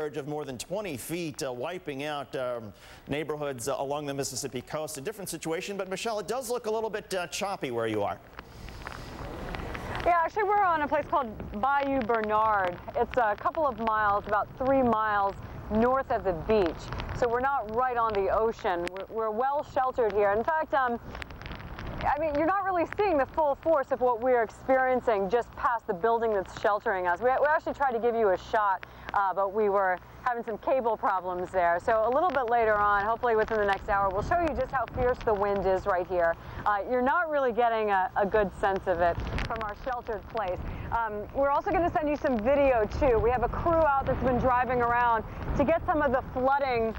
surge of more than 20 feet, wiping out neighborhoods along the Mississippi coast. A different situation, but Michelle, it does look a little bit choppy where you are. Yeah, actually we're on a place called Bayou Bernard. It's a couple of miles, about 3 miles north of the beach. So we're not right on the ocean. We're well sheltered here. In fact, I mean, you're not really seeing the full force of what we're experiencing just past the building that's sheltering us. We actually tried to give you a shot, but we were having some cable problems there. So a little bit later on, hopefully within the next hour, we'll show you just how fierce the wind is right here. You're not really getting a good sense of it from our sheltered place. We're also going to send you some video too. We have a crew out that's been driving around to get some of the flooding.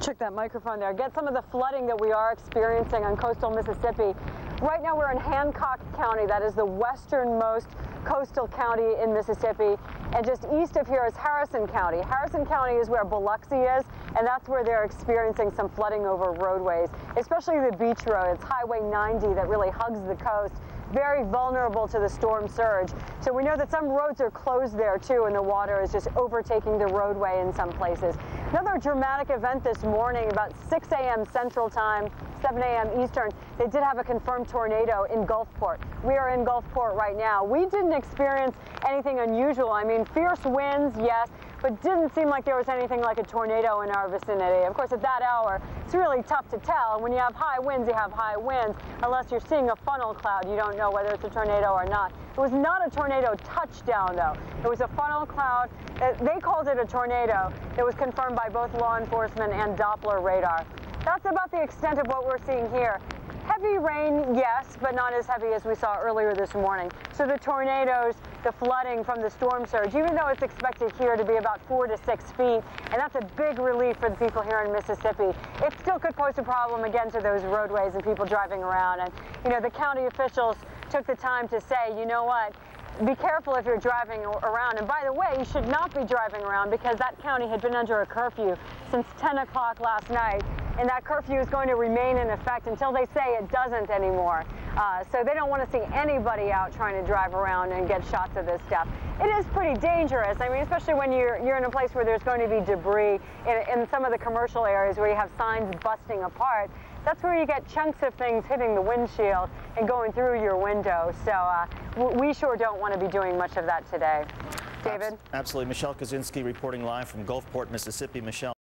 Check that microphone there. Get some of the flooding that we are experiencing on coastal Mississippi. Right now we're in Hancock County. That is the westernmost coastal county in Mississippi. And just east of here is Harrison County. Harrison County is where Biloxi is, and that's where they're experiencing some flooding over roadways, especially the beach road. It's Highway 90 that really hugs the coast. Very vulnerable to the storm surge. So we know that some roads are closed there too, and the water is just overtaking the roadway in some places. Another dramatic event this morning, about 6 a.m. Central Time, 7 a.m. Eastern, they did have a confirmed tornado in Gulfport. We are in Gulfport right now. We didn't experience anything unusual. I mean, fierce winds, yes, but didn't seem like there was anything like a tornado in our vicinity. Of course, at that hour, it's really tough to tell. When you have high winds, you have high winds. Unless you're seeing a funnel cloud, you don't know whether it's a tornado or not. It was not a tornado touchdown, though. It was a funnel cloud. They called it a tornado. It was confirmed by both law enforcement and Doppler radar. That's about the extent of what we're seeing here. Heavy rain, yes, but not as heavy as we saw earlier this morning. So the tornadoes, the flooding from the storm surge, even though it's expected here to be about 4 to 6 feet, and that's a big relief for the people here in Mississippi, it still could pose a problem again to those roadways and people driving around. And, you know, the county officials took the time to say, you know what, be careful if you're driving around. And by the way, you should not be driving around because that county had been under a curfew since 10 o'clock last night. And that curfew is going to remain in effect until they say it doesn't anymore. So they don't want to see anybody out trying to drive around and get shots of this stuff. It is pretty dangerous. I mean, especially when you're in a place where there's going to be debris in some of the commercial areas where you have signs busting apart. That's where you get chunks of things hitting the windshield and going through your window. So we sure don't want to be doing much of that today. David? Absolutely. Michelle Kosinski reporting live from Gulfport, Mississippi. Michelle.